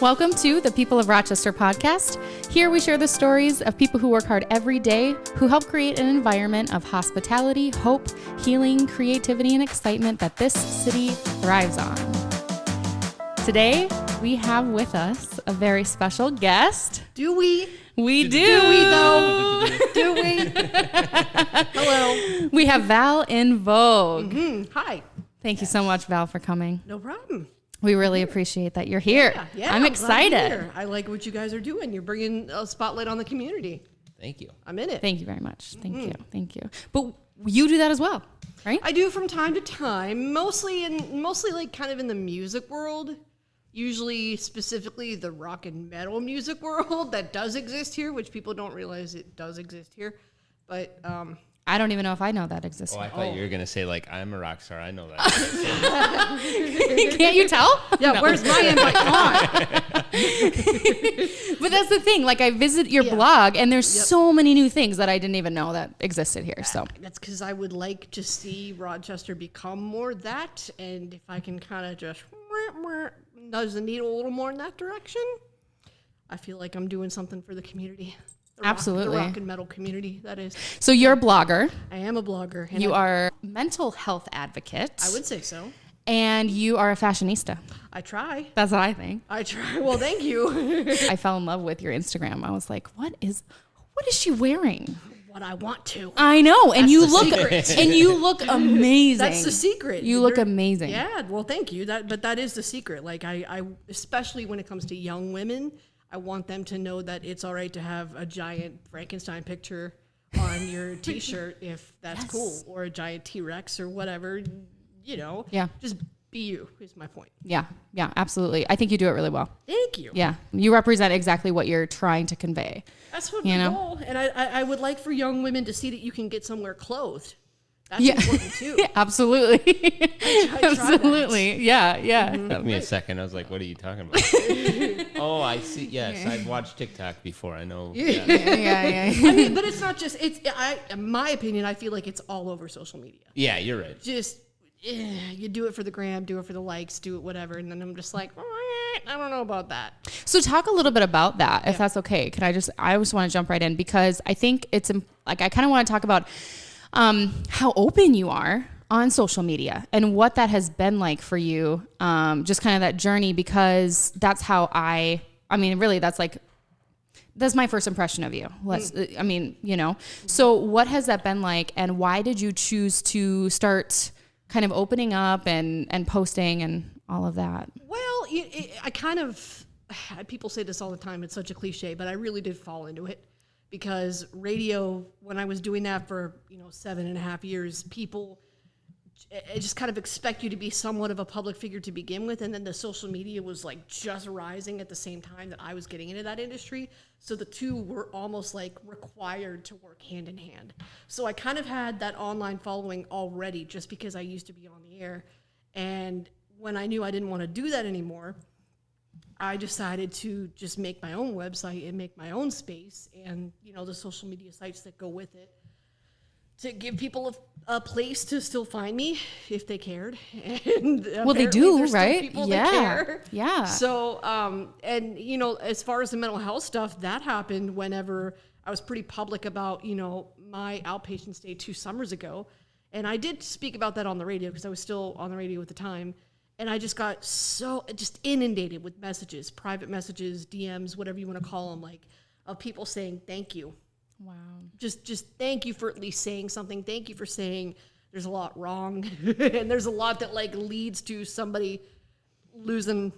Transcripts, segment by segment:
Welcome to the People of Rochester podcast. Here we share the stories of people who work hard every day, who help create an environment of hospitality, hope, healing, creativity, and excitement that this city thrives on. Today, we have with us a very special guest. Do we? We do. Do we, though? Do we? Hello. We have Val in Vogue. Mm-hmm. Hi. Thank you so much, Val, for coming. No problem. We really appreciate that you're here. Yeah, I'm glad excited. to be here. I like what you guys are doing. You're bringing a spotlight on the community. Thank you. I'm in it. Thank you very much. Thank you. Thank you. But you do that as well, right? I do from time to time, mostly like kind of in the music world. Usually specifically the rock and metal music world that does exist here, which people don't realize it does exist here. But I don't even know if I know that exists. Oh, I thought you were going to say, like, I'm a rock star. I know that. Can't you tell? yeah, No. where's my invite? Come on. But that's the thing. Like, I visit your blog, and there's so many new things that I didn't even know that existed here. So That's because I would like to see Rochester become more that, and if I can kind of just nudge the needle a little more in that direction, I feel like I'm doing something for the community. Absolutely. The rock and metal community, that is. So you're a blogger. I am a blogger. And You are a mental health advocate. I would say so. And you are a fashionista. I try. That's what I think. I try. Well, thank you. I fell in love with your Instagram. I was like, what is she wearing? What I want to. I know. And That's you the look secret. and you look amazing. That's the secret. You look amazing. Yeah, well, thank you. But that is the secret. Like I especially when it comes to young women, I want them to know that it's all right to have a giant Frankenstein picture on your T-shirt if that's cool, or a giant T-Rex or whatever, you know. Yeah. Just be you is my point. Yeah, absolutely. I think you do it really well. Thank you. Yeah, you represent exactly what you're trying to convey. That's what my goal. And I would like for young women to see that you can get somewhere clothed. That's important too. Absolutely. I try Absolutely. Yeah. Took me a second. I was like, what are you talking about? Oh, I see. Yes, I've watched TikTok before. I know. Yeah. Yeah. I mean, but it's not just, in my opinion, I feel like it's all over social media. Yeah, you're right. Just, you do it for the gram, do it for the likes, do it whatever. And then I'm just like, I don't know about that. So talk a little bit about that, if that's okay. I just want to jump right in because I think it's like, I kind of want to talk about how open you are on social media and what that has been like for you, just kind of that journey, because that's how really that's my first impression of you. So what has that been like, and why did you choose to start kind of opening up and posting and all of that? Well, people say this all the time, it's such a cliche, but I really did fall into it. Because radio, when I was doing that for 7.5 years, people just kind of expect you to be somewhat of a public figure to begin with, and then the social media was like just rising at the same time that I was getting into that industry. So the two were almost like required to work hand in hand. So I kind of had that online following already just because I used to be on the air. And when I knew I didn't want to do that anymore, I decided to just make my own website and make my own space and, the social media sites that go with it to give people a place to still find me if they cared. And well, they do, right? People that care. Yeah. So, as far as the mental health stuff, that happened whenever I was pretty public about, my outpatient stay 2 summers ago. And I did speak about that on the radio because I was still on the radio at the time. And I just got just inundated with messages, private messages, DMs, whatever you want to call them, of people saying thank you. Wow. Just thank you for at least saying something. Thank you for saying there's a lot wrong. And there's a lot that leads to somebody losing,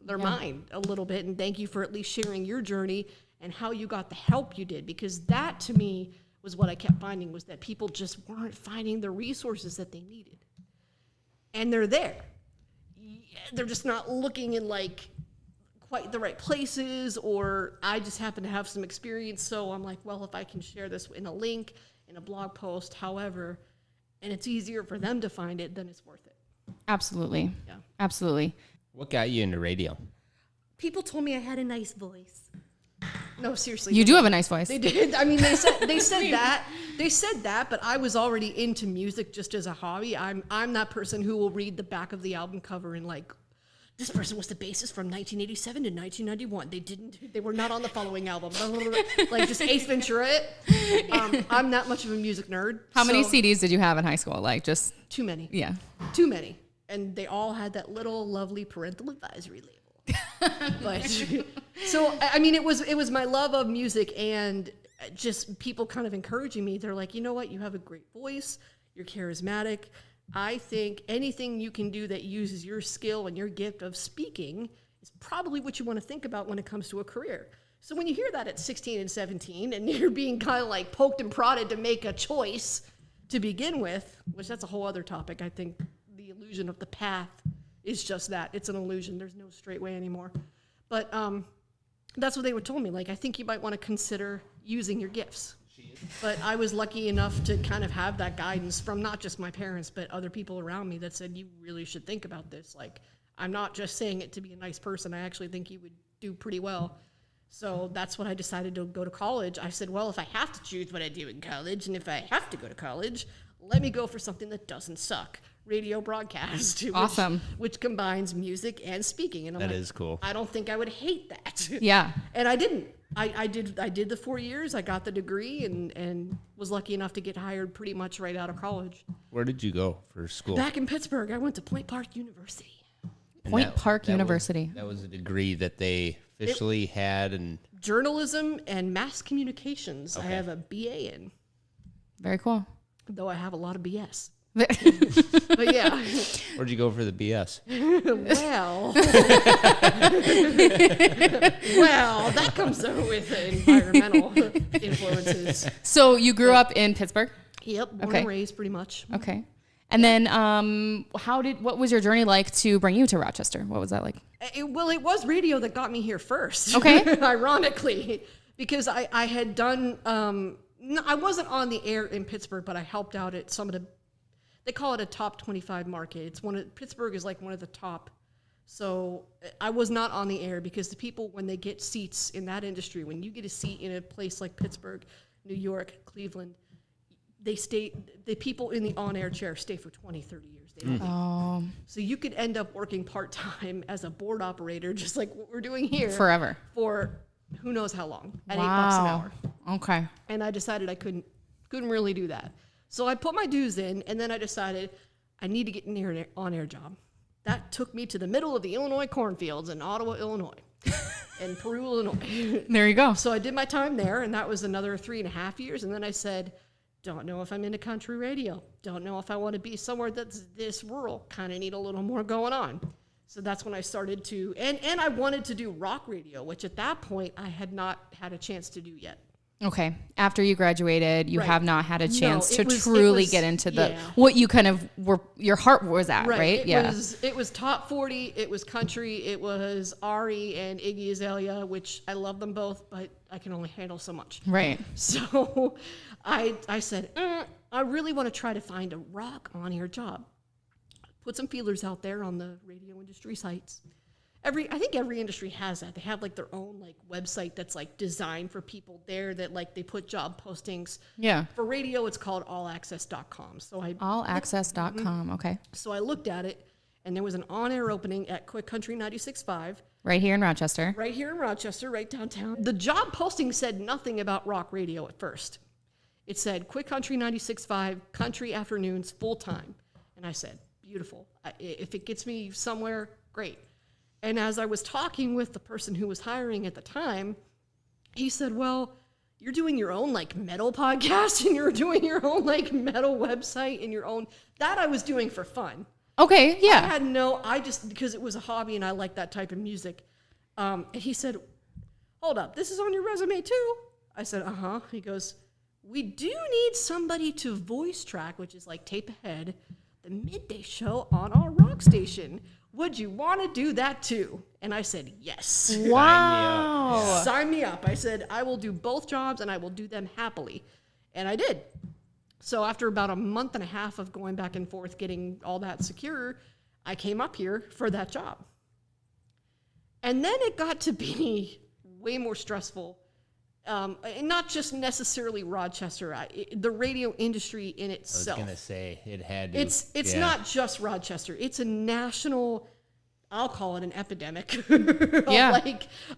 their mind a little bit. And thank you for at least sharing your journey and how you got the help you did. Because that to me was what I kept finding, was that people just weren't finding the resources that they needed. And they're there. They're just not looking in quite the right places, or I just happen to have some experience. So I'm like, well, if I can share this in a link, in a blog post, however, and it's easier for them to find it, then it's worth it. Absolutely. Yeah. Absolutely. What got you into radio? People told me I had a nice voice. No, seriously. You do have a nice voice. They did. I mean, they said that. They said that, but I was already into music just as a hobby. I'm that person who will read the back of the album cover and this person was the bassist from 1987 to 1991. They were not on the following album. Like just Ace Ventura it. I'm not much of a music nerd. How many CDs did you have in high school? Like just too many. Yeah. Too many. And they all had that little lovely parental advisory label. But so I mean it was my love of music and just people kind of encouraging me. They're like, you know what, you have a great voice, you're charismatic. I think anything you can do that uses your skill and your gift of speaking is probably what you want to think about when it comes to a career. So when you hear that at 16 and 17 and you're being kind of like poked and prodded to make a choice to begin with, which that's a whole other topic. I think the illusion of the path is just that. It's an illusion. There's no straight way anymore. But that's what they were told me. Like, I think you might want to consider using your gifts. But I was lucky enough to kind of have that guidance from not just my parents, but other people around me that said, you really should think about this. Like, I'm not just saying it to be a nice person. I actually think you would do pretty well. So that's when I decided to go to college. I said, well, if I have to choose what I do in college, and if I have to go to college, let me go for something that doesn't suck. Radio broadcast. Awesome. Which combines music and speaking. And I'm that is cool. I don't think I would hate that. Yeah. And I didn't. I did the 4 years. I got the degree and was lucky enough to get hired pretty much right out of college. Where did you go for school? Back in Pittsburgh. I went to Point Park University. Point Park University. That was a degree that they officially had in journalism and mass communications. Okay. I have a BA in. Very cool. Though I have a lot of BS. But yeah. Where'd you go for the BS? Well, that comes with environmental influences. So you grew up in Pittsburgh? Yep, born and raised pretty much. Okay. And then what was your journey like to bring you to Rochester? What was that like? It was radio that got me here first. Okay. Ironically, because I had done, I wasn't on the air in Pittsburgh, but I helped out at some of the, they call it a top 25 market. Pittsburgh is like one of the top. So I was not on the air because the people, when they get seats in that industry, when you get a seat in a place like Pittsburgh, New York, Cleveland, the people in the on-air chair stay for 20, 30 years. They don't leave. So you could end up working part-time as a board operator, just like what we're doing here. Forever. For who knows how long, at $8 an hour. Okay. And I decided I couldn't really do that. So I put my dues in, and then I decided I need to get an on-air job. That took me to the middle of the Illinois cornfields in Ottawa, Illinois, and Peru, Illinois. There you go. So I did my time there, and that was another 3.5 years. And then I said, don't know if I'm into country radio. Don't know if I want to be somewhere that's this rural. Kind of need a little more going on. So that's when I started to, and I wanted to do rock radio, which at that point I had not had a chance to do yet. Okay. After you graduated, you have not had a chance to truly get into what you kind of your heart was at, right? It was top 40, it was country, it was Ari and Iggy Azalea, which I love them both, but I can only handle so much. Right. So I said, I really want to try to find a rock on-air job. Put some feelers out there on the radio industry sites. I think every industry has that. They have like their own like website that's like designed for people there that like they put job postings. Yeah. For radio, it's called allaccess.com. So allaccess.com. Okay. So I looked at it, and there was an on-air opening at Quick Country 96.5. Right here in Rochester. Right here in Rochester, right downtown. The job posting said nothing about rock radio at first. It said Quick Country 96.5, country afternoons, full-time. And I said, beautiful. If it gets me somewhere, great. And as I was talking with the person who was hiring at the time, he said, well, you're doing your own like metal podcast and you're doing your own like metal website and your own, that I was doing for fun. Okay, yeah. I just, because it was a hobby and I like that type of music. And he said, hold up, this is on your resume too? I said, uh-huh. He goes, we do need somebody to voice track, which is like tape ahead, the midday show on our rock station. Would you want to do that too? And I said, yes. Wow. Sign me up. I said, I will do both jobs and I will do them happily. And I did. So after about a month and a half of going back and forth, getting all that secure, I came up here for that job. And then it got to be way more stressful. Not just necessarily Rochester, the radio industry in itself. I was going to say, it had to. It's not just Rochester. It's a national, I'll call it an epidemic Yeah.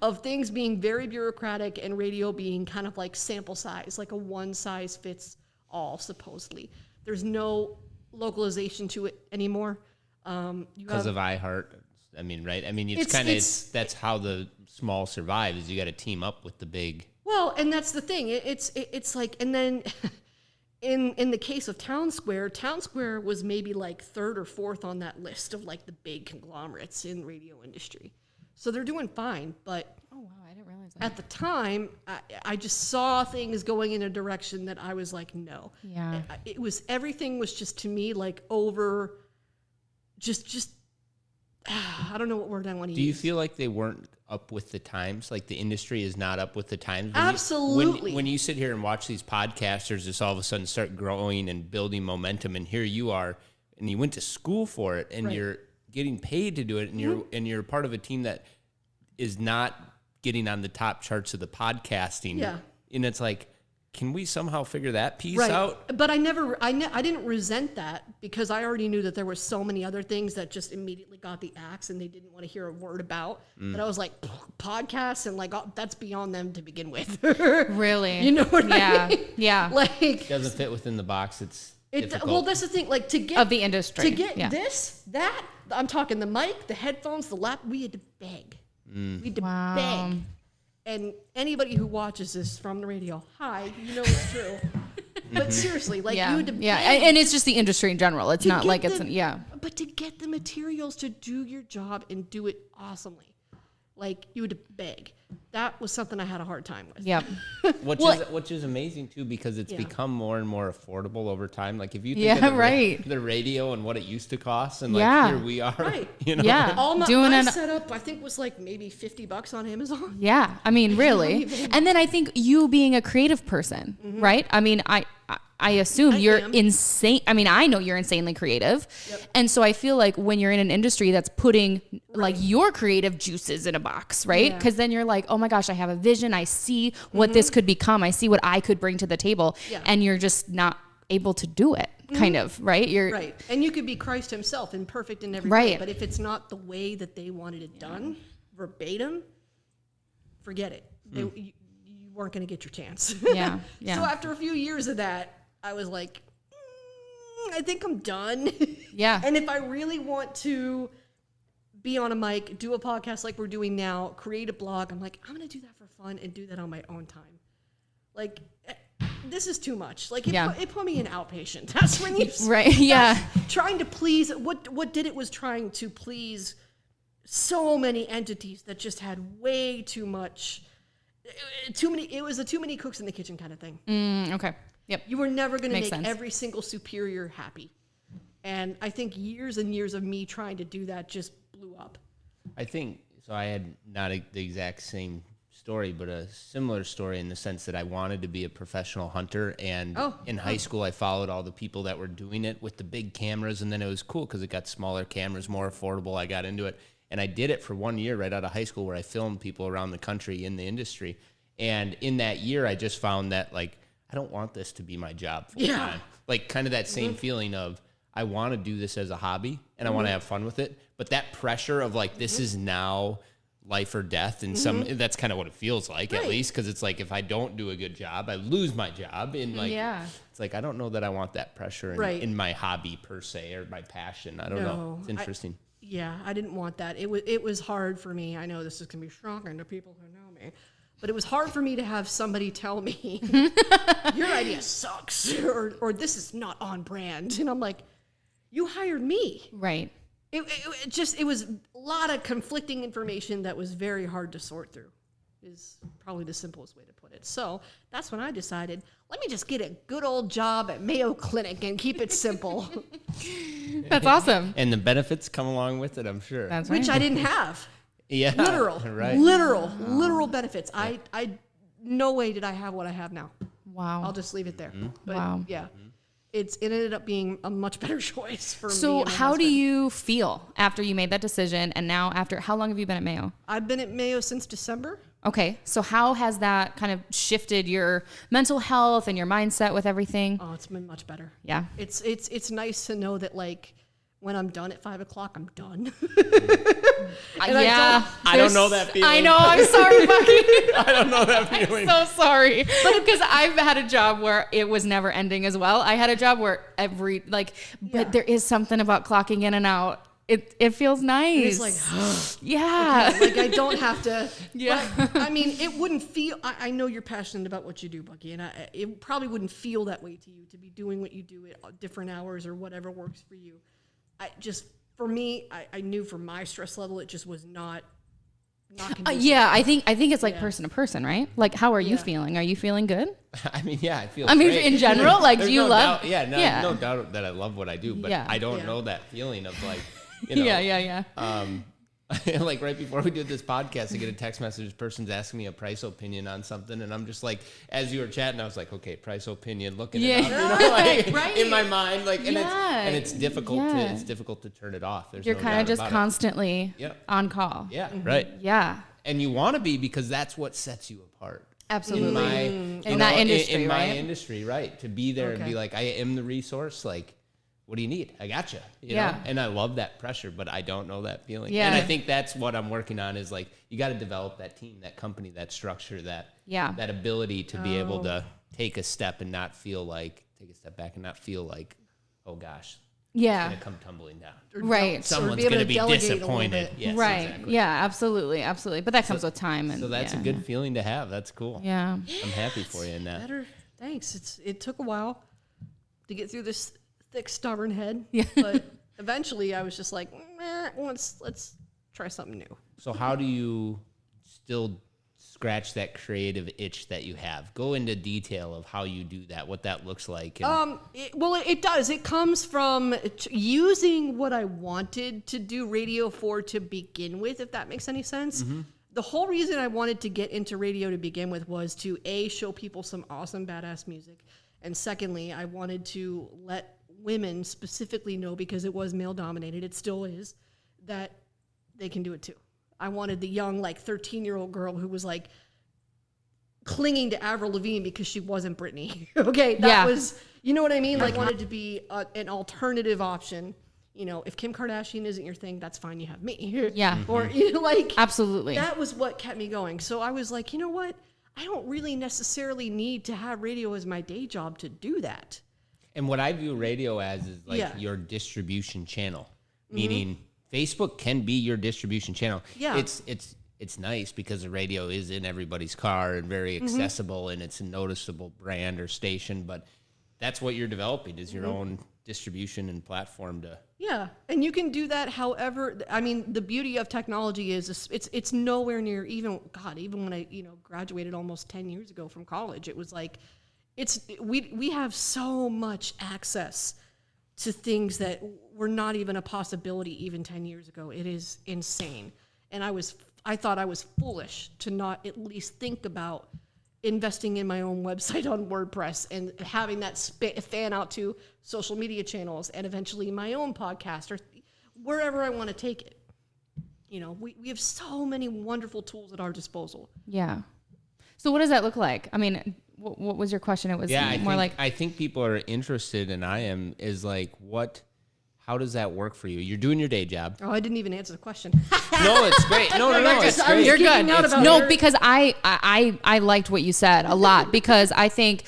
of things being very bureaucratic and radio being kind of like sample size, like a one size fits all, supposedly. There's no localization to it anymore. Because of iHeart. I mean, right? I mean, that's how the small survive, is you got to team up with the big. Well, and that's the thing. It's like, and then in the case of Town Square was maybe like third or fourth on that list of like the big conglomerates in the radio industry. So they're doing fine, but Oh, wow. I didn't realize that. at the time, I just saw things going in a direction that I was like, no. Yeah. Everything was just to me like I don't know what word I want to use. Do you feel like they weren't up with the times? Like the industry is not up with the times? Absolutely. When you sit here and watch these podcasters just all of a sudden start growing and building momentum, and here you are, and you went to school for it, and you're getting paid to do it, and you're part of a team that is not getting on the top charts of the podcasting. Yeah. And it's like, can we somehow figure that piece Right. out? But I didn't resent that because I already knew that there were so many other things that just immediately got the axe and they didn't want to hear a word about. That I was like, podcasts and like, oh, that's beyond them to begin with. Really? You know what I mean? Yeah. Like, It doesn't fit within the box. It's difficult. well, that's the thing. Like to get Of the industry. to get Yeah. this, that, I'm talking the mic, the headphones, the lap. We had to beg. We had to Wow. beg. And anybody who watches this from the radio, hi, you know it's true. But seriously, like you had to Yeah. beg And it's just the industry in general. It's to not get like it's, the- yeah. But to get the materials to do your job and do it awesomely, like you had to beg. That was something I had a hard time with. Yep. Which is amazing too, because it's Yeah. become more and more affordable over time. Like if you think Yeah, of right. the radio and what it used to cost, and like Yeah. here we are, Right. you know, Yeah. All my Doing it. setup, I think, was like maybe $50 on Amazon. Yeah, I mean, really. And then I think you being a creative person, right? I mean, I assume you're am. insane. I mean, I know you're insanely creative. Yep. And so I feel like when you're in an industry that's putting like your creative juices in a box, right? Yeah. Because then you're like, oh my gosh, I have a vision. I see what this could become. I see what I could bring to the table. Yeah. And you're just not able to do it, kind of, right? You're Right. And you could be Christ himself and perfect in every way. Right. But if it's not the way that they wanted it done, verbatim, forget it. You weren't going to get your chance. Yeah, yeah. So after a few years of that, I was like, I think I'm done. Yeah. And if I really want to be on a mic, do a podcast like we're doing now, create a blog, I'm like, I'm going to do that for fun and do that on my own time. Like, this is too much. Like, it put me in outpatient. That's when you... Right, yeah. Trying to please... What did it was trying to please so many entities that just had way too much... It was a too many cooks in the kitchen kind of thing. Okay. Yep. You were never going to Makes make sense. every single superior happy. And I think years and years of me trying to do that just blew up. I think so. I had not the exact same story, but a similar story in the sense that I wanted to be a professional hunter. And in high school, I followed all the people that were doing it with the big cameras. And then it was cool because it got smaller cameras, more affordable. I got into it. And I did it for 1 year right out of high school where I filmed people around the country in the industry. And in that year, I just found that, like, I don't want this to be my job full time. Like, kind of that same feeling of, I want to do this as a hobby and I want to have fun with it. But that pressure of like, this is now life or death. And that's kind of what it feels like, at least. Cause it's like, if I don't do a good job, I lose my job. And like, it's like, I don't know that I want that pressure in my hobby per se, or my passion. I don't know. It's interesting. I didn't want that. It was hard for me. I know this is going to be shocking to people who know me. But it was hard for me to have somebody tell me, your idea sucks, or this is not on brand. And I'm like, you hired me. Right. It was a lot of conflicting information that was very hard to sort through, is probably the simplest way to put it. So that's when I decided, let me just get a good old job at Mayo Clinic and keep it simple, That's awesome. And the benefits come along with it, I'm sure. That's right. which I didn't have. Yeah. Literal benefits. I no way did I have what I have now. Wow. I'll just leave it there. But Wow. yeah, it ended up being a much better choice for me. So and my how do husband. you feel after you made that decision, and now after how long have you been at Mayo? I've been at Mayo since December. Okay, so how has that kind of shifted your mental health and your mindset with everything? Oh, it's been much better. Yeah. It's nice to know that, like, when I'm done at 5 o'clock, I'm done. I don't know that feeling. I know. I'm sorry, Bucky. I don't know that feeling. I'm so sorry. But because I've had a job where it was never ending as well. I had a job where but there is something about clocking in and out. It feels nice. It's like, yeah. okay, like I don't have to. Yeah. But, I mean, it wouldn't feel. I know you're passionate about what you do, Bucky, and it probably wouldn't feel that way to you to be doing what you do at different hours or whatever works for you. For me, I knew for my stress level, it just was not conducive. Yeah, I think it's like person to person, right? Like, how are you feeling? Are you feeling good? I mean, yeah, I feel. Great. In general, like, do you love? No doubt that I love what I do, but I don't know that feeling of like. You know, yeah. Like right before we did this podcast, I get a text message. This person's asking me a price opinion on something, and I'm just like, as you were chatting, I was like, okay, price opinion, looking it up, right. in my mind, like, and it's difficult to turn it off. You're kind of just constantly on call. Yeah, right. Yeah, and you want to be because that's what sets you apart. Absolutely. In that industry, my industry, right? To be there and be like, I am the resource, like. What do you need? I got you. You know? And I love that pressure, but I don't know that feeling. Yeah. And I think that's what I'm working on is like, you got to develop that team, that company, that structure, that ability to be able to take a step back and not feel like, oh gosh, it's going to come tumbling down. Right. Someone's going to be disappointed. Yes, right. Exactly. Yeah, absolutely. But that comes with time. And so that's a good feeling to have. That's cool. Yeah. I'm happy for you in that. Better. Thanks. It took a while to get through this thick, stubborn head. Yeah. But eventually I was just like, let's try something new. So how do you still scratch that creative itch that you have? Go into detail of how you do that, what that looks like. It does. It comes from using what I wanted to do radio for to begin with, if that makes any sense. Mm-hmm. The whole reason I wanted to get into radio to begin with was to, show people some awesome, badass music. And secondly, I wanted to let women specifically know, because it was male dominated, it still is, that they can do it too. I wanted the young, 13-year-old girl who was clinging to Avril Lavigne because she wasn't Britney. Okay. That was, you know what I mean? Wanted to be an alternative option. You know, if Kim Kardashian isn't your thing, that's fine. You have me. Yeah. Or absolutely. That was what kept me going. So I was like, you know what? I don't really necessarily need to have radio as my day job to do that. And what I view radio as is your distribution channel, meaning Facebook can be your distribution channel. Yeah. It's nice because the radio is in everybody's car and very accessible and it's a noticeable brand or station, but that's what you're developing is your own distribution and platform to. Yeah. And you can do that however, I mean, the beauty of technology is it's nowhere near even when I, graduated almost 10 years ago from college, it was like, we have so much access to things that were not even a possibility even 10 years ago. It is insane. And I thought I was foolish to not at least think about investing in my own website on WordPress and having that fan out to social media channels and eventually my own podcast or wherever I want to take it. We have so many wonderful tools at our disposal. Yeah. So what does that look like? I mean, what was your question? It was I think people are interested, and I am, is how does that work for you? You're doing your day job. Oh, I didn't even answer the question. No, it's great. No, it's great. You're good. Because I liked what you said a lot because I think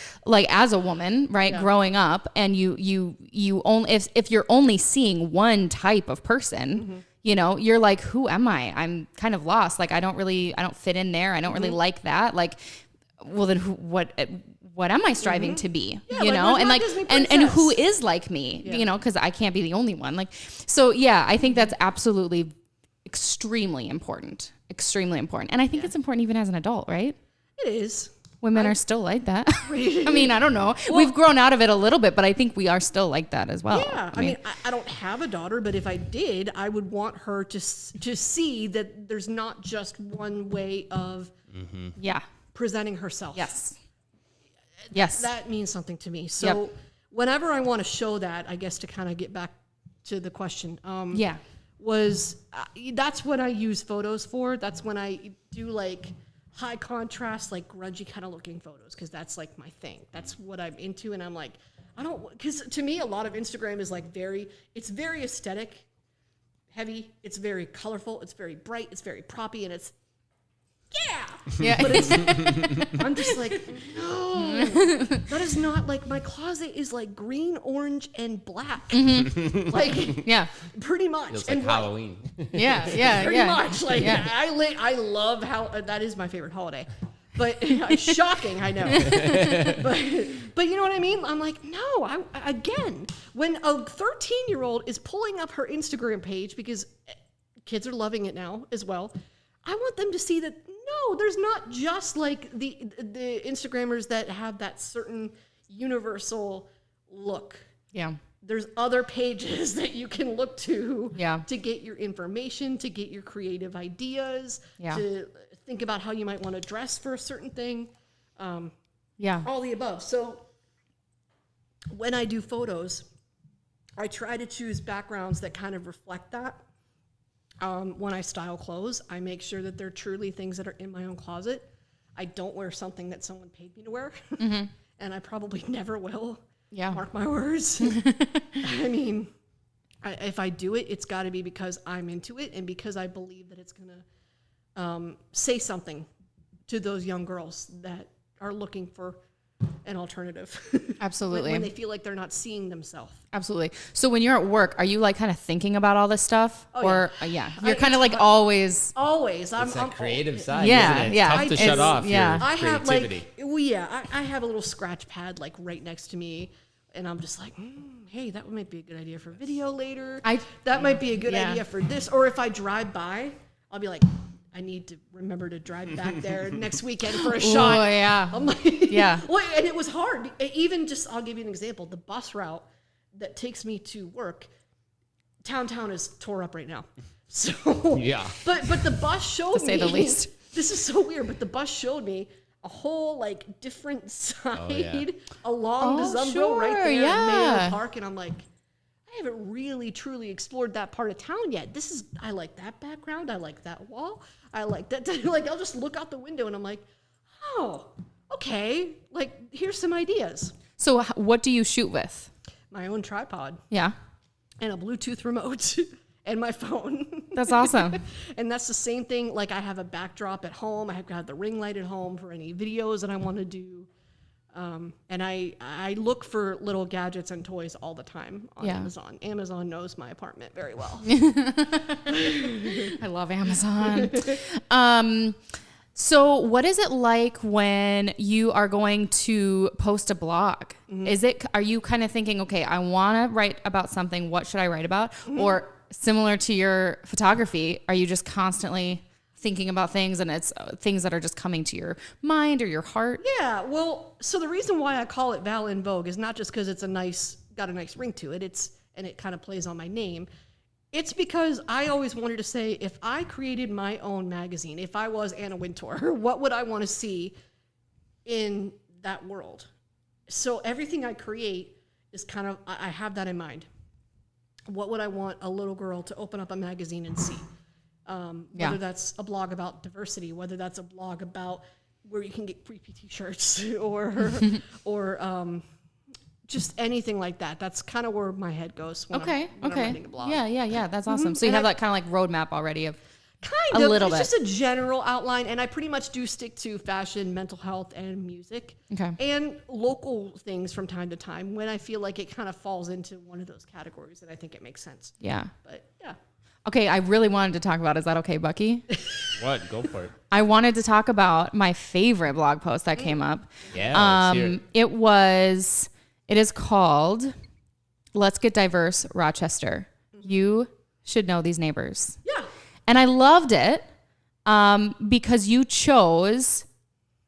as a woman, right, growing up, and you only if you're only seeing one type of person, you're like, who am I? I'm kind of lost. I don't fit in there. I don't really like that. Well, then what am I striving to be? And who is like me? Because I can't be the only one. I think that's absolutely extremely important. And I think it's important even as an adult, right? It is. Women are still like that. I mean, I don't know. Well, we've grown out of it a little bit, but I think we are still like that as well. Yeah. I mean, I don't have a daughter, but if I did, I would want her to see that there's not just one way of presenting herself. Yes. That means something to me. So whenever I want to show that, I guess to kind of get back to the question, that's what I use photos for. That's when I do high contrast, grungy kind of looking photos, because that's my thing. That's what I'm into, and I'm like, because to me, a lot of Instagram is like it's very aesthetic, heavy. It's very colorful. It's very bright. It's very proppy, and it's yeah. But I'm just like, no, that is not like my closet is like green, orange, and black. Like, Yeah. pretty much. It's like Halloween. Yeah. Pretty much. Like, I love how that is my favorite holiday. But shocking, I know. but you know what I mean? I'm like, no, again, when a 13-year-old is pulling up her Instagram page, because kids are loving it now as well, I want them to see that, no, there's not just like the Instagrammers that have that certain universal look. Yeah. There's other pages that you can look to to get your information, to get your creative ideas, to think about how you might want to dress for a certain thing. All the above. So when I do photos, I try to choose backgrounds that kind of reflect that. When I style clothes, I make sure that they're truly things that are in my own closet. I don't wear something that someone paid me to wear, and I probably never will. Yeah. Mark my words. I mean, if I do it, it's got to be because I'm into it and because I believe that it's going to say something to those young girls that are looking for an alternative. Absolutely. when they feel like they're not seeing themselves. Absolutely. So when you're at work, are you like kind of thinking about all this stuff? You're kind of like always. It's that creative side. Yeah, isn't it? It's yeah. tough to shut off. Yeah. Your I have creativity. I have a little scratch pad like right next to me, and I'm just like, hey, that might be a good idea for video later. That might be a good idea for this. Or if I drive by, I'll be like, I need to remember to drive back there next weekend for a shot. Oh, yeah. I'm like, well, and it was hard. Even just, I'll give you an example. The bus route that takes me to work, town is tore up right now. So, But the bus showed me. To say the least. This is so weird, but the bus showed me a whole like different side along the Zumbro right there in Mayo Park. And I'm like, I haven't really truly explored that part of town yet. I like that background. I like that wall. I like that. Like, I'll just look out the window and I'm like, oh, okay. Like, here's some ideas. So what do you shoot with? My own tripod. Yeah. And a Bluetooth remote and my phone. That's awesome. And that's the same thing. Like, I have a backdrop at home. I have got the ring light at home for any videos that I want to do. And I look for little gadgets and toys all the time on Amazon. Amazon knows my apartment very well. I love Amazon. So what is it like when you are going to post a blog? Are you kind of thinking, okay, I want to write about something. What should I write about? Or similar to your photography, are you just constantly thinking about things and it's things that are just coming to your mind or your heart? Yeah, well, so the reason why I call it Val in Vogue is not just because it's got a nice ring to it. And it kind of plays on my name. It's because I always wanted to say, if I created my own magazine, if I was Anna Wintour, what would I want to see in that world? So everything I create is kind of, I have that in mind. What would I want a little girl to open up a magazine and see? Whether that's a blog about diversity, whether that's a blog about where you can get free PT shirts or just anything like that. That's kind of where my head goes when I'm writing a blog. Yeah. That's awesome. So you have that kind of like roadmap already of kind of. Little bit. It's just a general outline, and I pretty much do stick to fashion, mental health, and music. Okay. And local things from time to time when I feel like it kind of falls into one of those categories, and I think it makes sense. Yeah. But yeah. Okay, I really wanted to talk about, is that okay, Bucky? What? Go for it. I wanted to talk about my favorite blog post that came up. Yeah, let's hear it. It is called Let's Get Diverse Rochester. You should know these neighbors. Yeah. And I loved it because you chose,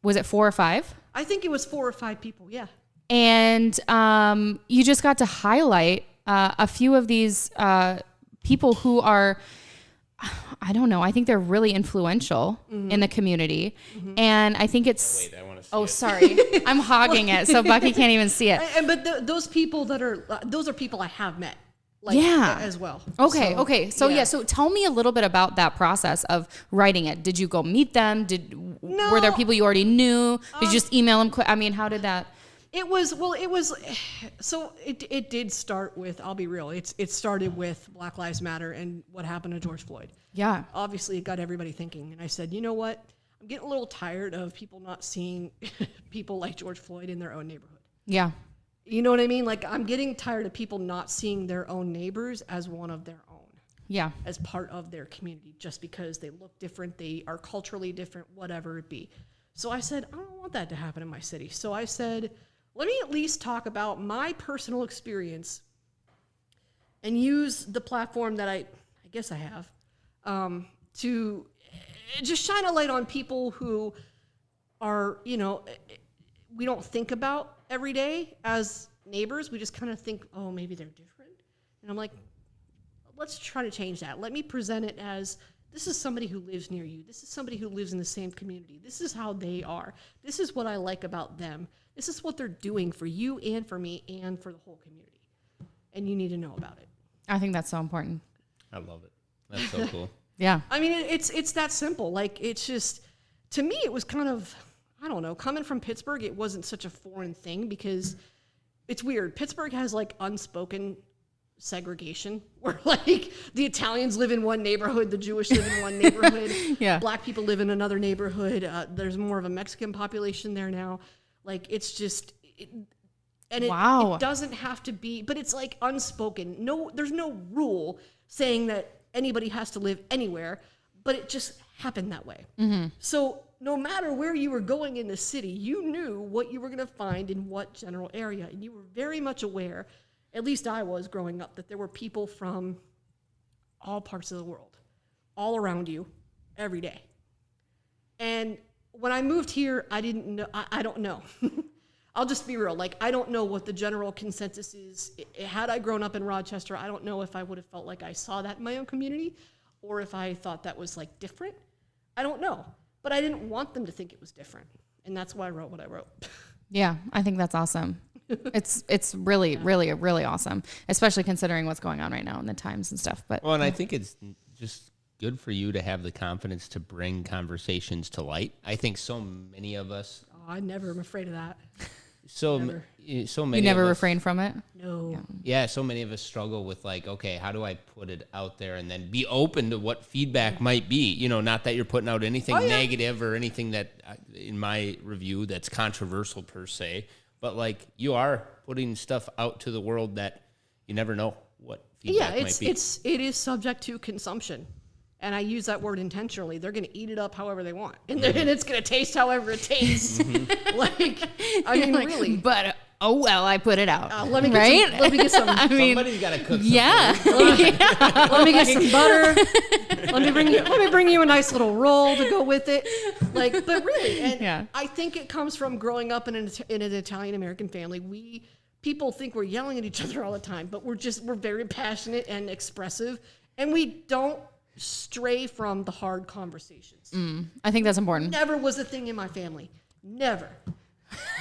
was it 4 or 5? I think it was 4 or 5 people, yeah. And you just got to highlight a few of these people who are, I don't know, I think they're really influential in the community. And I think it's... Wait, I want to see Oh, it. sorry. I'm hogging it, so Bucky can't even see it. But those people those are people I have met. As well. Okay. So tell me a little bit about that process of writing it. Did you go meet them? Were there people you already knew? Did you just email them? I mean, how did that... So it did start with, I'll be real, it started with Black Lives Matter and what happened to George Floyd. Yeah. Obviously, it got everybody thinking. And I said, you know what? I'm getting a little tired of people not seeing people like George Floyd in their own neighborhood. Yeah. You know what I mean? Like, I'm getting tired of people not seeing their own neighbors as one of their own. Yeah. As part of their community, just because they look different, they are culturally different, whatever it be. So I said, I don't want that to happen in my city. So I said, let me at least talk about my personal experience and use the platform that I guess I have to just shine a light on people who are, we don't think about every day as neighbors. We just kind of think, oh, maybe they're different. And I'm like, let's try to change that. Let me present it as, this is somebody who lives near you. This is somebody who lives in the same community. This is how they are. This is what I like about them. This is what they're doing for you and for me and for the whole community. And you need to know about it. I think that's so important. I love it. That's so cool. Yeah. I mean, it's that simple. Like, it's just, to me, it was kind of, I don't know, coming from Pittsburgh, it wasn't such a foreign thing because it's weird. Pittsburgh has like unspoken segregation where like the Italians live in one neighborhood, the Jewish live in one neighborhood, Yeah. Black people live in another neighborhood. There's more of a Mexican population there now. Like, it's just, it doesn't have to be, but it's like unspoken. No, there's no rule saying that anybody has to live anywhere, but it just happened that way. Mm-hmm. So no matter where you were going in the city, you knew what you were going to find in what general area. And you were very much aware, at least I was growing up, that there were people from all parts of the world, all around you, every day. And when I moved here, I didn't know, I don't know. I'll just be real. Like, I don't know what the general consensus is. Had I grown up in Rochester, I don't know if I would have felt like I saw that in my own community or if I thought that was like different. I don't know. But I didn't want them to think it was different. And that's why I wrote what I wrote. Yeah, I think that's awesome. It's really, really, really awesome, especially considering what's going on right now in the times and stuff. But well, and I think it's just good for you to have the confidence to bring conversations to light. I think so many of us. Oh, I never am afraid of that. So many. You never refrain from it? No. Yeah, so many of us struggle with like, okay, how do I put it out there and then be open to what feedback might be? Not that you're putting out anything negative or anything that, in my review, that's controversial per se, but like you are putting stuff out to the world that you never know what feedback might be. It is subject to consumption. And I use that word intentionally. They're going to eat it up however they want. And it's going to taste however it tastes. Really. But, I put it out. Let me get some. Somebody's got to cook something. Yeah. Let me get some butter. Let me bring you a nice little roll to go with it. But really. And I think it comes from growing up in an Italian-American family. People think we're yelling at each other all the time, but we're very passionate and expressive. And we don't stray from the hard conversations. I think that's important. Never was a thing in my family. Never.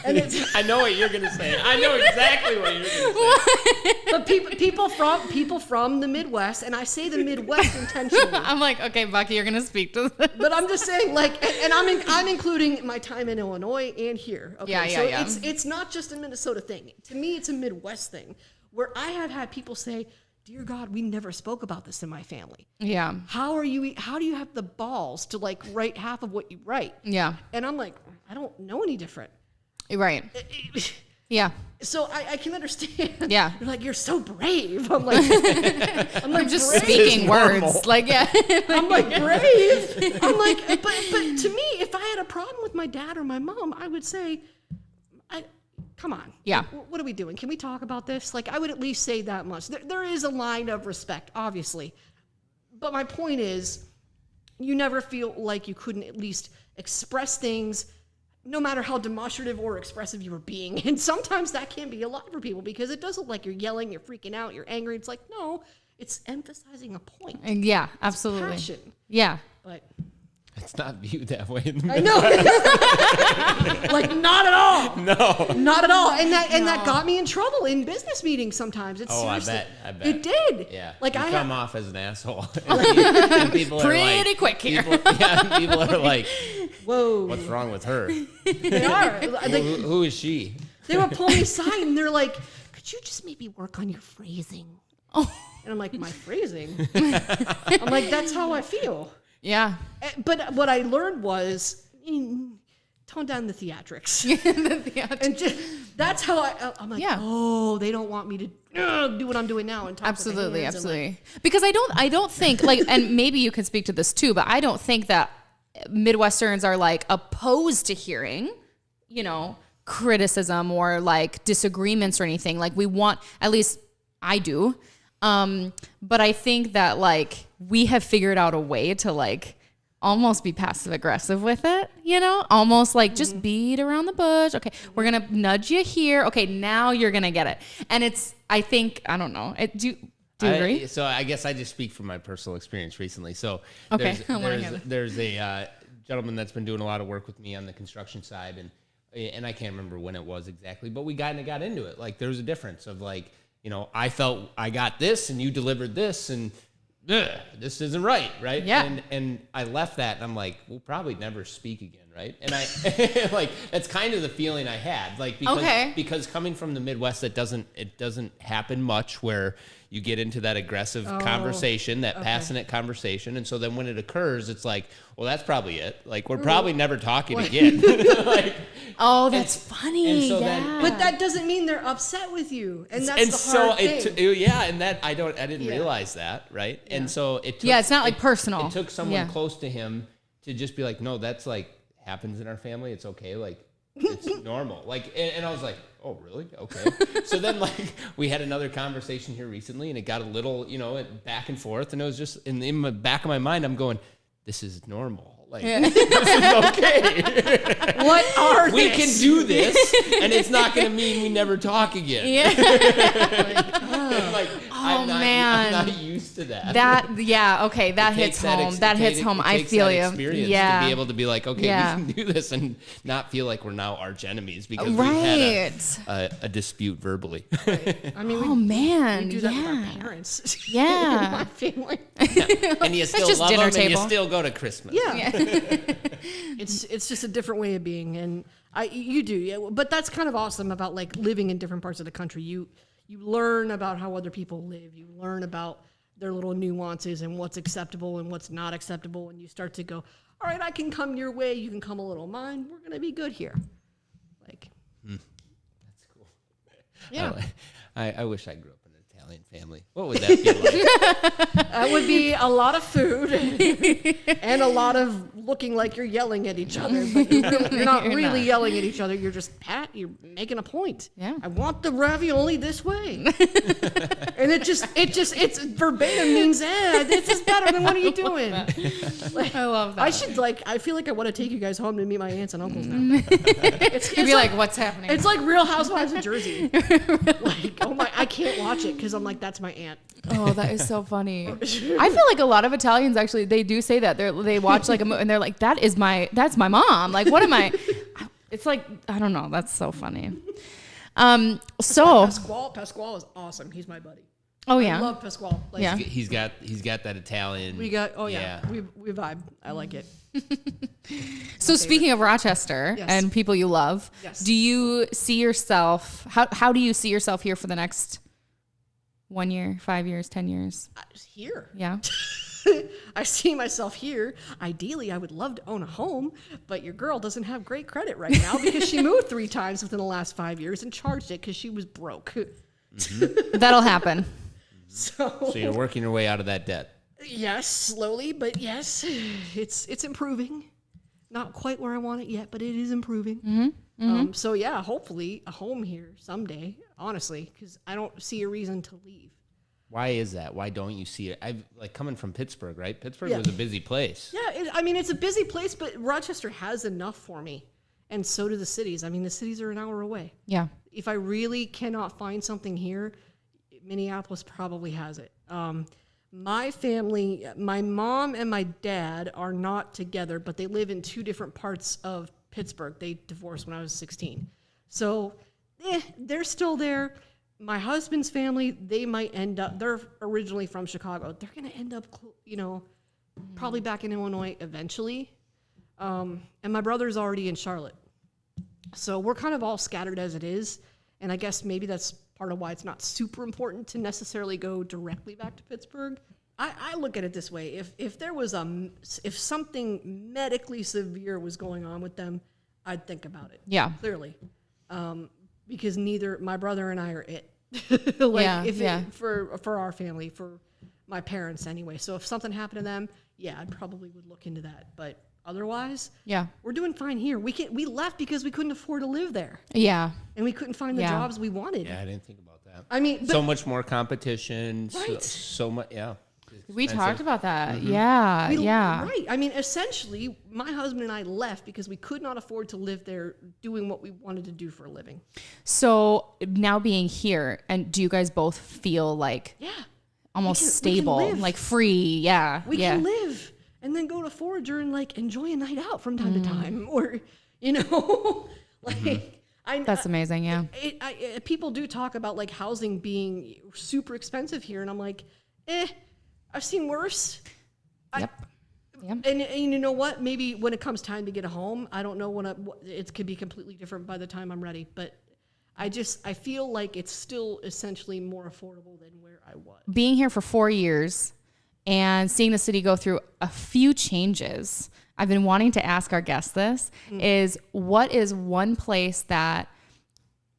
And I know what you're going to say. I know exactly what you're going to say. But people from the Midwest, and I say the Midwest intentionally. I'm like, okay, Bucky, you're going to speak to this. But I'm just saying, and I'm including my time in Illinois and here. Okay? Yeah. It's not just a Minnesota thing. To me, it's a Midwest thing where I have had people say, dear God, we never spoke about this in my family. Yeah. How do you have the balls to write half of what you write? Yeah. And I'm like, I don't know any different. Right. Yeah. So I can understand. Yeah. You're like, you're so brave. I'm like just brave. speaking words. Yeah. I'm like, brave. I'm like, but to me, if I had a problem with my dad or my mom, I would say, come on. Yeah. What are we doing? Can we talk about this? I would at least say that much. There is a line of respect, obviously. But my point is, you never feel like you couldn't at least express things, no matter how demonstrative or expressive you were being. And sometimes that can be a lot for people because it does look like you're yelling, you're freaking out, you're angry. It's like, no, it's emphasizing a point. And yeah, absolutely. It's passion. Yeah. But it's not viewed that way in the I know. Not at all. No. Not at all. And that got me in trouble in business meetings sometimes. It's seriously, I bet. It did. Yeah. You come off as an asshole. and people are pretty quick here. People are like, whoa. what's wrong with her? They are. Who is she? They would pull me aside and they're like, could you just maybe work on your phrasing? Oh. And I'm like, my phrasing? I'm like, that's how I feel. Yeah. But what I learned was tone down the theatrics. And just, that's how I'm like, oh, they don't want me to do what I'm doing now. And talk absolutely. Like, because I don't think like, and maybe you can speak to this too, but I don't think that Midwesterns are like opposed to hearing, you know, criticism or like disagreements or anything. Like we want, at least I do. But I think that like we have figured out a way to like almost be passive aggressive with it, you know, almost like just beat around the bush. Okay. We're going to nudge you here. Okay. Now you're going to get it. And it's, I think, I don't know. Do you agree? So I guess I just speak from my personal experience recently. So okay. there's a gentleman that's been doing a lot of work with me on the construction side, and I can't remember when it was exactly, but we got into it. Like there was a difference of like, you know, I felt I got this and you delivered this and this isn't right? Yeah. And I left that and I'm like, we'll probably never speak again, right? And I like that's kind of the feeling I had, like because coming from the Midwest, it doesn't happen much where you get into that aggressive conversation, that passionate conversation, and so then when it occurs, it's like, well, that's probably it. Like we're probably never talking again. Like, that's funny. And so but that doesn't mean they're upset with you, and that's the hard thing. And that I didn't realize that, right? Yeah. And so it took, it's not like personal. It took someone close to him to just be like, no, that's like happens in our family. It's okay. Like it's normal. Like, and I was like, oh, really? Okay. So then like we had another conversation here recently and it got a little, you know, back and forth. And it was just in the back of my mind, I'm going, this is normal. Like, this is okay. What are we can do this and it's not going to mean we never talk again. Yeah. I'm not used to that. That hits home. That hits home. I feel you. Yeah. To be able to be like, okay, we can do this and not feel like we're now arch enemies because we had a dispute verbally. Right. I mean, we do that with our parents. Yeah. My family. And you still love them and you still go to Christmas. Yeah. It's just a different way of being, and you do. Yeah. But that's kind of awesome about like living in different parts of the country. You learn about how other people live. You learn about their little nuances and what's acceptable and what's not acceptable. And you start to go, all right, I can come your way. You can come a little mine. We're going to be good here. Like, that's cool. Yeah. I wish I grew up in an Italian family. What would that be like? That would be a lot of food and a lot of looking like you're yelling at each other, but you're not really yelling at each other. You're just you're making a point. Yeah. I want the ravioli this way. And it's verbatim means, this is better than what are you doing? Like, I love that. I feel like I want to take you guys home to meet my aunts and uncles now. You'd be like, what's happening? It's like Real Housewives of Jersey. Like, oh my, I can't watch it because I'm like, that's my aunt. Oh, that is so funny. I feel like a lot of Italians actually, they do say that. They watch like a movie and they're like, that's my mom. Like, what am I? It's like, I don't know. That's so funny. Pasquale is awesome. He's my buddy. Oh yeah. I love Pasquale. Like, yeah. He's got that Italian. We vibe. I like it. So speaking of Rochester and people you love, do you see yourself, how do you see yourself here for the next 1 year, 5 years, 10 years? Here. Yeah. I see myself here. Ideally, I would love to own a home, but your girl doesn't have great credit right now because she moved 3 times within the last 5 years and charged it because she was broke. Mm-hmm. That'll happen. So you're working your way out of that debt. Yes, slowly, but yes, it's improving. Not quite where I want it yet, but it is improving. Mm-hmm. Mm-hmm. So yeah, hopefully a home here someday, honestly, because I don't see a reason to leave. Why is that? Why don't you see it? I've like coming from Pittsburgh, right? Pittsburgh was a busy place. Yeah, it's a busy place, but Rochester has enough for me, and so do the cities. I mean, the cities are an hour away. Yeah. If I really cannot find something here, Minneapolis probably has it. My family, my mom and my dad are not together, but they live in 2 different parts of Pittsburgh. They divorced when I was 16. So they're still there. My husband's family, they might end up, they're originally from Chicago. They're going to end up, probably back in Illinois eventually. And my brother's already in Charlotte. So we're kind of all scattered as it is. And I guess maybe that's part of why it's not super important to necessarily go directly back to Pittsburgh. I look at it this way. If there was if something medically severe was going on with them, I'd think about it. Yeah. Clearly. Because neither my brother and I are it. For our family, for my parents anyway. So if something happened to them, yeah, I probably would look into that. But otherwise, we're doing fine here. We left because we couldn't afford to live there. Yeah. And we couldn't find the jobs we wanted. Yeah, I didn't think about that. I mean, so much more competition. Right. So much, yeah. We talked about that. Mm-hmm. Yeah. Right. I mean, essentially, my husband and I left because we could not afford to live there doing what we wanted to do for a living. So now being here, and do you guys both feel like almost stable, like free? Yeah. We can live and then go to Forager and like enjoy a night out from time to time, or, That's amazing. Yeah. People do talk about like housing being super expensive here. And I'm like, I've seen worse. Yep. And you know what? Maybe when it comes time to get a home, I don't know it could be completely different by the time I'm ready. But I feel like it's still essentially more affordable than where I was. Being here for 4 years and seeing the city go through a few changes, I've been wanting to ask our guests this, is what is one place that,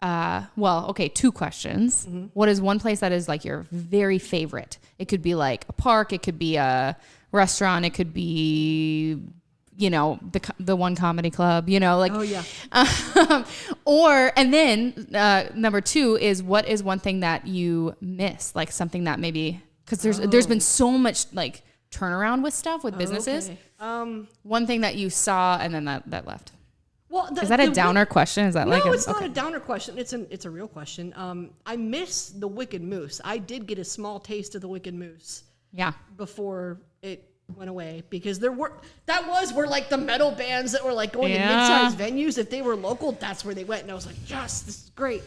two questions. Mm-hmm. What is one place that is like your very favorite? It could be like a park. It could be a restaurant. It could be, the one comedy club, Oh, yeah. And then number 2 is what is one thing that you miss? Like something that maybe, because there's been so much like turnaround with stuff with businesses. Okay. One thing that you saw and then that left. Well, is that a downer question? Is that no, it's not a downer question. It's a real question. I miss the Wicked Moose. I did get a small taste of the Wicked Moose. Yeah. Before it went away, because that was where like the metal bands that were like going to mid-sized venues, if they were local, that's where they went. And I was like, yes, this is great.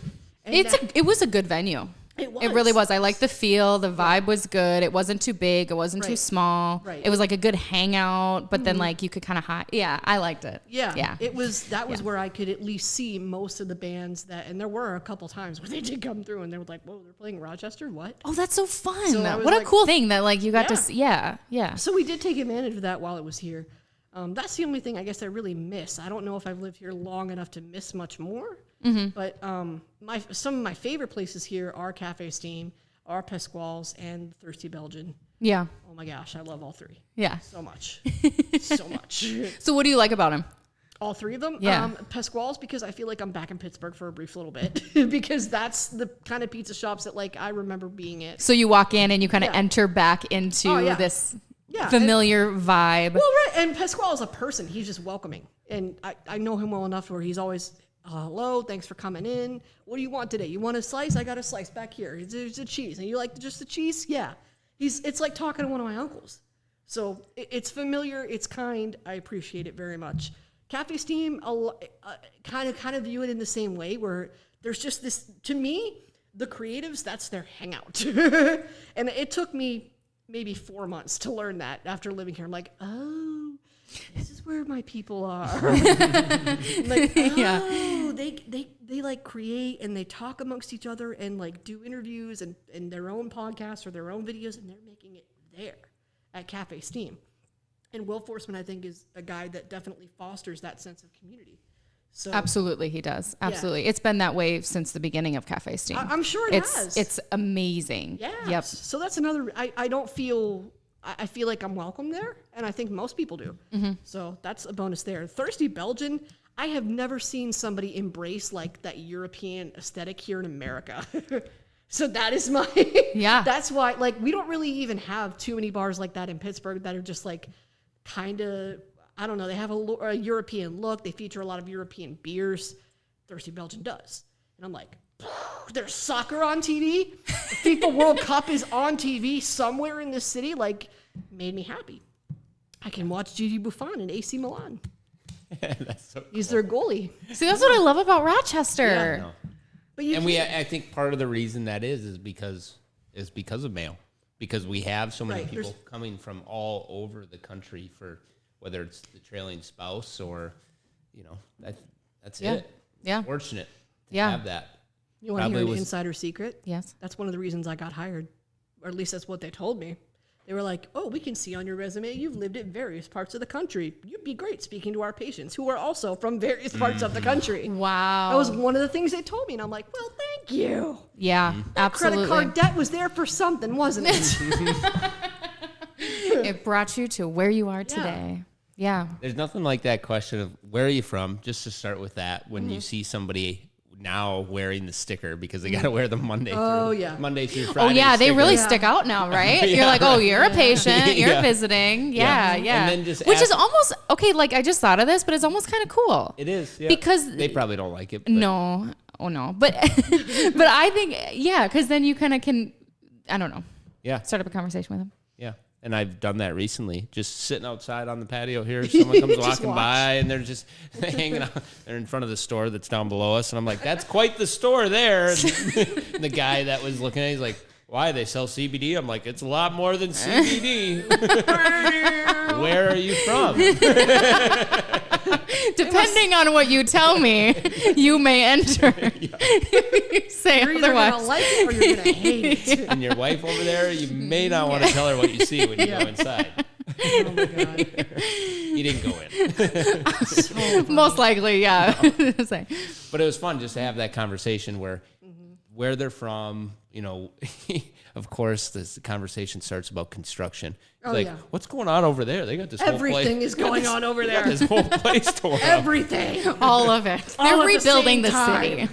And it was a good venue. It was. It really was. I liked the feel. The vibe was good. It wasn't too big. It wasn't too small. Right. It was like a good hangout, but then like you could kind of hide. Yeah, I liked it. Yeah. That was where I could at least see most of the bands and there were a couple times where they did come through and they were like, whoa, they're playing Rochester? What? Oh, that's so fun. So what a cool thing that like you got to see. Yeah. So we did take advantage of that while it was here. That's the only thing I guess I really miss. I don't know if I've lived here long enough to miss much more. Mm-hmm. But some of my favorite places here are Cafe Steam, are Pasquale's, and Thirsty Belgian. Yeah. Oh my gosh, I love all three. Yeah. So much. So much. So what do you like about them? All three of them? Yeah. Pasquale's, because I feel like I'm back in Pittsburgh for a brief little bit. Because that's the kind of pizza shops that like I remember being at. So you walk in and you kind of enter back into this familiar vibe. Well, right. And Pasquale is a person. He's just welcoming. And I know him well enough where he's always, hello, thanks for coming in. What do you want today? You want a slice? I got a slice back here. There's a cheese. And you like just the cheese? Yeah. It's like talking to one of my uncles. So it's familiar. It's kind. I appreciate it very much. Cafe Steam, kind of view it in the same way, where there's just this, to me, the creatives, that's their hangout. And it took me maybe 4 months to learn that after living here. I'm like, oh, this is where my people are. Like, oh, they like create and they talk amongst each other and like do interviews and their own podcasts or their own videos, and they're making it there at Cafe Steam. And Will Forsman, I think, is a guy that definitely fosters that sense of community. So, absolutely, he does. Absolutely. Yeah. It's been that way since the beginning of Cafe Steam. I'm sure it has. It's amazing. Yeah. Yep. So that's another, I don't feel, I feel like I'm welcome there, and I think most people do. Mm-hmm. So that's a bonus there. Thirsty Belgian, I have never seen somebody embrace like that European aesthetic here in America. So that is my, that's why, like, we don't really even have too many bars like that in Pittsburgh that are just like, kind of, I don't know, they have a European look. They feature a lot of European beers. Thirsty Belgian does. And I'm like, there's soccer on TV? The FIFA World Cup is on TV somewhere in this city. Like, made me happy. I can watch Gigi Buffon in AC Milan. That's so cool. He's their goalie. See, that's what I love about Rochester. Yeah, no. But I think part of the reason that is because of mail. Because we have so many people coming from all over the country for whether it's the trailing spouse or, that's it. fortunate to Yeah. have that. You want to hear an insider secret? Yes. That's one of the reasons I got hired, or at least that's what they told me. They were like, oh, we can see on your resume you've lived in various parts of the country. You'd be great speaking to our patients who are also from various parts of the country. Wow. That was one of the things they told me. And I'm like, well, thank you. Yeah, absolutely. Credit card debt was there for something, wasn't it? It brought you to where you are today. Yeah. There's nothing like that question of where are you from, just to start with that, when you see somebody now wearing the sticker because they got to wear them Monday through Friday. Oh, yeah, they sticker. really stick out now, right? You're like, oh, you're a patient, you're visiting. Yeah. And then just which is almost, okay, like I just thought of this, but it's almost kind of cool. It is, yeah. Because they probably don't like it. But. No. Oh, no. But but I think, because then you kind of can, I don't know. Yeah. Start up a conversation with them. Yeah. And I've done that recently, just sitting outside on the patio here. Someone comes walking by and they're just hanging out. They're in front of the store that's down below us. And I'm like, that's quite the store there. And the guy that was looking at it, he's like, why, they sell CBD? I'm like, it's a lot more than CBD. Where are you from? Depending on what you tell me, you may enter. You say You're either otherwise. going to like it or you're going to hate it. And your wife over there, you may not want to tell her what you see when you go inside. Oh, my God. You didn't go in. Most likely, yeah. Say. But it was fun just to have that conversation where they're from, of course, this conversation starts about construction. It's what's going on over there? They got this whole place. Everything is going on over there. This whole place torn up. Everything. All of it. They're rebuilding the city.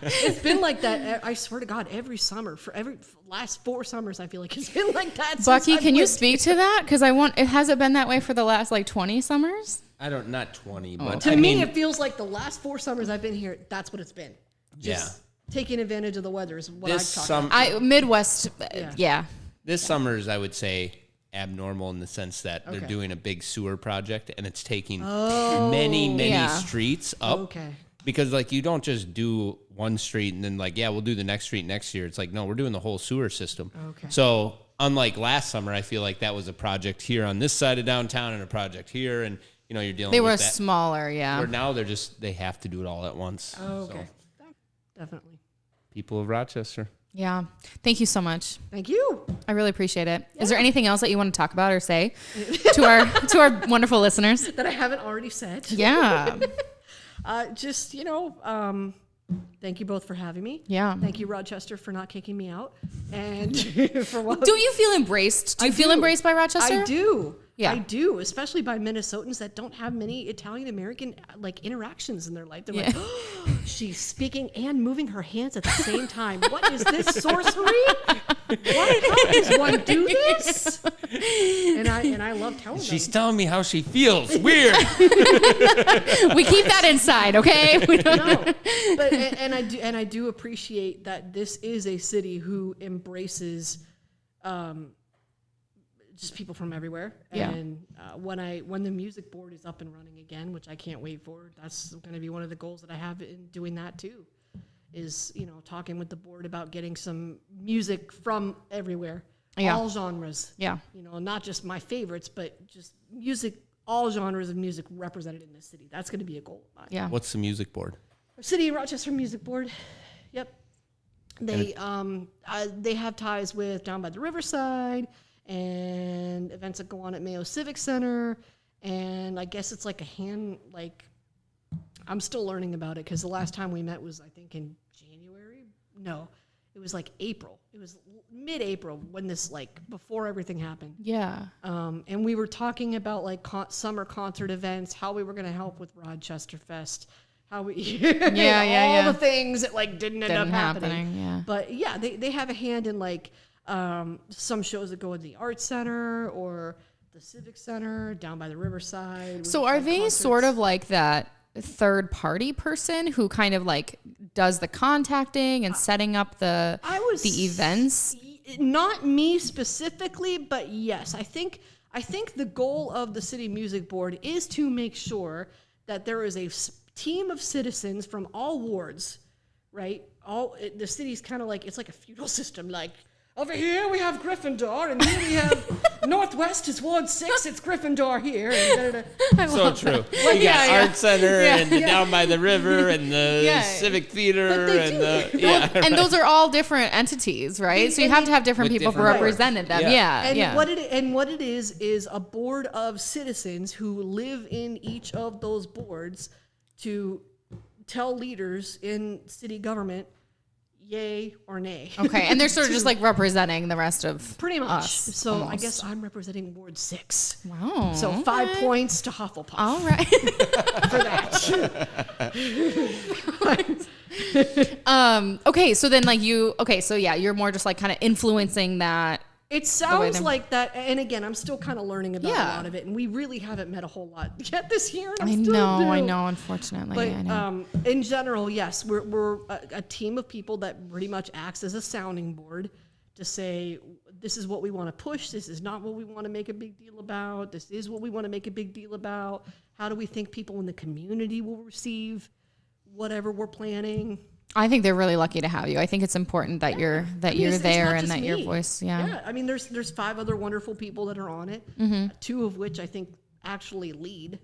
It's been like that, I swear to God, every summer. For every last 4 summers, I feel like it's been like that. Bucky, can you speak to that? Because it hasn't been that way for the last 20 summers? Not 20, but To me, it feels like the last 4 summers I've been here, that's what it's been. Just taking advantage of the weather is what this I talk about. Midwest, yeah. This summer is, I would say, abnormal in the sense that they're doing a big sewer project and it's taking many streets up. Okay. Because you don't just do one street and then we'll do the next street next year. It's like, no, we're doing the whole sewer system. Okay. So unlike last summer, I feel like that was a project here on this side of downtown and a project here, and you're dealing with that. They were smaller, yeah. Where now they have to do it all at once. Oh, okay. So. Definitely. People of Rochester. Yeah. Thank you so much. Thank you. I really appreciate it. Yeah. Is there anything else that you want to talk about or say to our wonderful listeners that I haven't already said? Yeah. Thank you both for having me. Yeah. Thank you, Rochester, for not kicking me out. And for what? Do you feel embraced? Do you feel embraced by Rochester? I do. Yeah. I do, especially by Minnesotans that don't have many Italian-American interactions in their life. They're like, oh, she's speaking and moving her hands at the same time. What is this sorcery? How does one do this? And I love telling them. She's telling me how she feels. Weird. We keep that inside, okay? We don't know. But and I do appreciate that this is a city who embraces just people from everywhere. Yeah. And when the music board is up and running again, which I can't wait for, that's going to be one of the goals that I have in doing that too, is talking with the board about getting some music from everywhere, all genres. Yeah. Not just my favorites, but just music, all genres of music represented in this city. That's going to be a goal of mine. Yeah. What's the music board? City of Rochester Music Board. Yep. They have ties with Down by the Riverside and events that go on at Mayo Civic Center. And I guess it's I'm still learning about it because the last time we met was, I think, in January. No, it was April. It was mid-April when this, before everything happened. Yeah. And we were talking about, summer concert events, how we were going to help with Rochester Fest. How we all the things that didn't end up happening. Yeah. But yeah, they have a hand in some shows that go in the Arts Center or the Civic Center down by the Riverside. So are they sort of like that third party person who kind of does the contacting and setting up the events? Not me specifically, but yes, I think the goal of the City Music Board is to make sure that there is a team of citizens from all wards, right? The city's kind of it's like a feudal system. over here we have Gryffindor, and here we have Northwest is Ward 6, it's Gryffindor here. And so true. Well, you got Art Center and down by the river and the Civic Theater and those are all different entities, right? So you have to have different people who represented them. And what it is a board of citizens who live in each of those boards to tell leaders in city government yay or nay. Okay, and they're sort of just like representing the rest of pretty much. us, so almost. I guess I'm representing Ward 6. Wow. So 5 points to Hufflepuff. All right. For that. Okay, so then you're more just like kind of influencing that. It sounds like that, and again, I'm still kind of learning about a lot of it, and we really haven't met a whole lot yet this year. And I know, unfortunately. But I know. In general, yes, we're a team of people that pretty much acts as a sounding board to say, this is what we want to push, this is not what we want to make a big deal about, this is what we want to make a big deal about, how do we think people in the community will receive whatever we're planning. I think they're really lucky to have you. I think it's important that you're there and that me. your voice. Yeah. I mean, there's 5 other wonderful people that are on it. 2 of which I think actually lead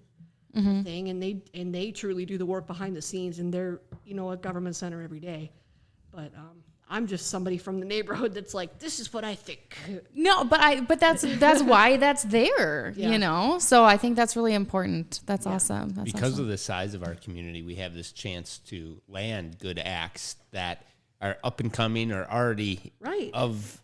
the thing, and they truly do the work behind the scenes, and they're at Government Center every day. But I'm just somebody from the neighborhood that's like, this is what I think. No, but that's why that's there, So I think that's really important. That's awesome. That's because awesome. of the size of our community, we have this chance to land good acts that are up and coming or already of,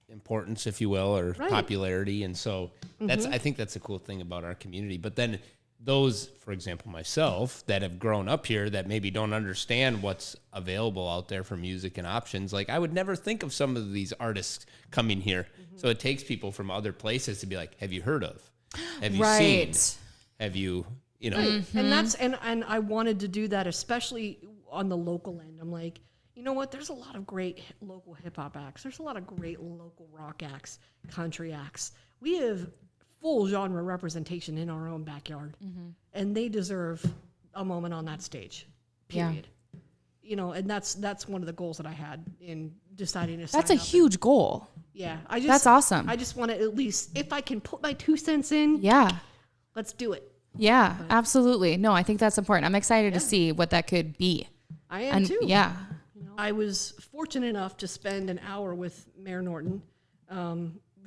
importance, if you will, or popularity. And so I think that's a cool thing about our community. But then those, for example, myself, that have grown up here that maybe don't understand what's available out there for music and options, like I would never think of some of these artists coming here. So it takes people from other places to be like, have you heard of? Have you seen? Have you, And that's and I wanted to do that, especially on the local end. I'm like, you know what? There's a lot of great local hip hop acts. There's a lot of great local rock acts, country acts. We have full genre representation in our own backyard, and they deserve a moment on that stage, period. And that's one of the goals that I had in deciding to sign That's a up. huge goal. Yeah. That's awesome. I just want to, at least, if I can put my 2 cents in, let's do it. Yeah, absolutely. No, I think that's important. I'm excited to see what that could be. I am too. Yeah. I was fortunate enough to spend an hour with Mayor Norton.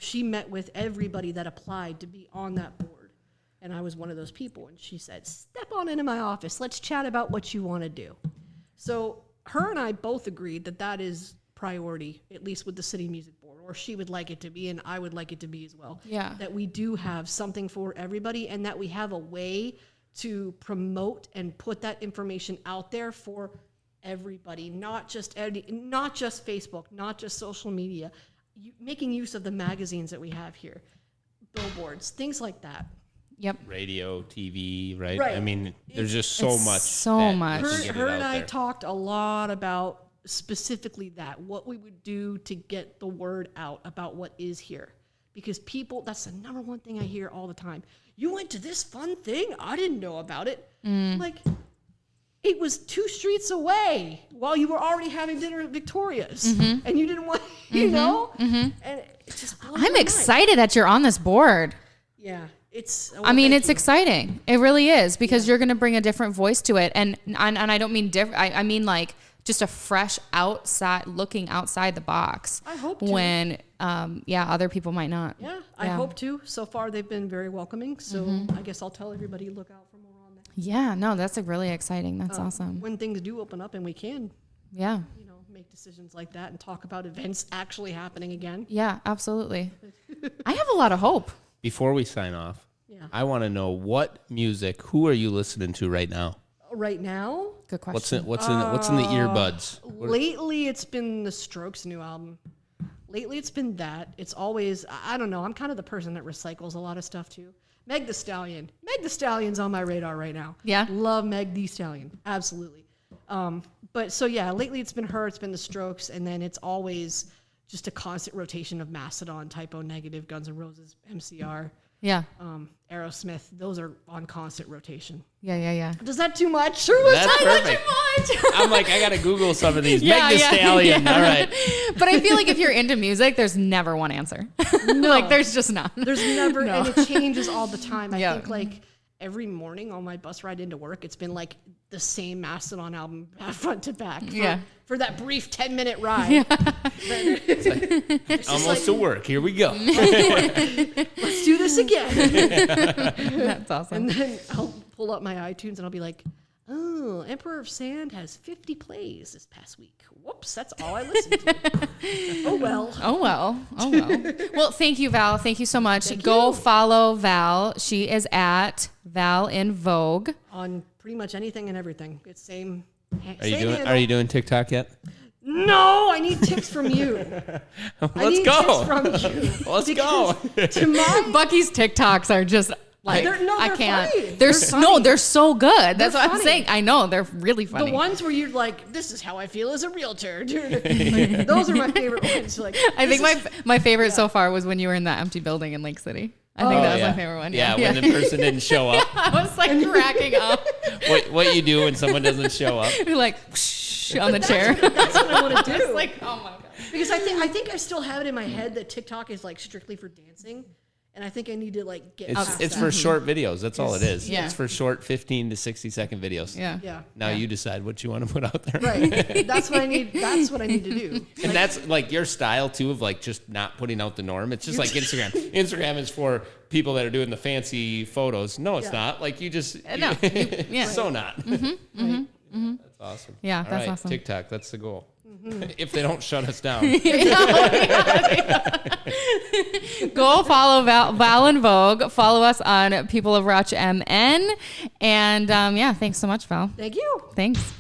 She met with everybody that applied to be on that board, and I was one of those people. And she said, step on into my office. Let's chat about what you want to do. So her and I both agreed that is priority, at least with the City Music Board, or she would like it to be, and I would like it to be as well. Yeah. That we do have something for everybody, and that we have a way to promote and put that information out there for everybody, not just Facebook, not just social media, making use of the magazines that we have here, billboards, things like that. Yep. Radio, TV, right? I mean, there's just so much. So much. Her and I talked a lot about specifically that, what we would do to get the word out about what is here. Because people, that's the number one thing I hear all the time. You went to this fun thing? I didn't know about it. Like, it was 2 streets away while you were already having dinner at Victoria's. And you didn't want, And it just blows I'm my excited that you're on this board. mind. Yeah. It's exciting. It really is, because you're going to bring a different voice to it. And I don't mean different. I mean like just a fresh looking outside the box. I hope to. When, other people might not. Yeah, I hope to. So far, they've been very welcoming. So I guess I'll tell everybody, look out for more on that. Yeah, no, that's really exciting. That's awesome. When things do open up and we can, make decisions like that and talk about events actually happening again. Yeah, absolutely. I have a lot of hope. Before we sign off, I want to know who are you listening to right now? Right now? Good question. What's in the earbuds? Lately, it's been the Strokes' new album. Lately, it's been that. It's always, I don't know, I'm kind of the person that recycles a lot of stuff too. Meg Thee Stallion. Meg Thee Stallion's on my radar right now. Yeah. Love Meg Thee Stallion. Absolutely. But so yeah, lately it's been her, it's been the Strokes, and then it's always just a constant rotation of Mastodon, Typo Negative, Guns N' Roses, MCR. Yeah. Aerosmith. Those are on constant rotation. Yeah. Is that too much? Or was That's that perfect. too much? I'm like, I got to Google some of these. Meg Thee Stallion. Yeah. All right. But I feel like if you're into music, there's never one answer. No. Like there's just not. There's never, and it changes all the time. I Yeah. think like every morning on my bus ride into work, it's been like the same Mastodon album front to back for that brief 10-minute ride. Yeah. Almost to work. Here we go. Let's do this again. That's awesome. And then I'll pull up my iTunes and I'll be like, oh, Emperor of Sand has 50 plays this past week. Whoops, that's all I listened to. Oh, well. Well, thank you, Val. Thank you so much. Go follow Val. She is at Val in Vogue. On pretty much anything and everything. It's same. Are you doing TikTok yet? No, I need tips from you. Let's go. Tips from you. Let's go. Bucky's TikToks are just like, they're I can't. Funny. They're so good. That's what I'm saying. I know they're really funny. The ones where you're like, this is how I feel as a realtor. Like, those are my favorite ones. Like, I think my favorite so far was when you were in that empty building in Lake City. I think that was my favorite one. Yeah, when the person didn't show up. I was like cracking up. What you do when someone doesn't show up? You're like whoosh, on the chair. That's what I want to do. It's like, oh my god. Because I think I still have it in my head that TikTok is like strictly for dancing. And I think I need to like get past it's that. for short videos. That's all it is. Yeah. It's for short 15 to 60 second videos. Yeah. Now you decide what you want to put out there. Right. That's what I need to do. And that's like your style too of like just not putting out the norm. It's just like Instagram. Instagram is for people that are doing the fancy photos. No, it's not. Like you just so not. That's awesome. Yeah, all that's right, awesome. TikTok, that's the goal. If they don't shut us down. Go follow Val in Vogue. Follow us on People of Roch MN. And thanks so much, Val. Thank you. Thanks.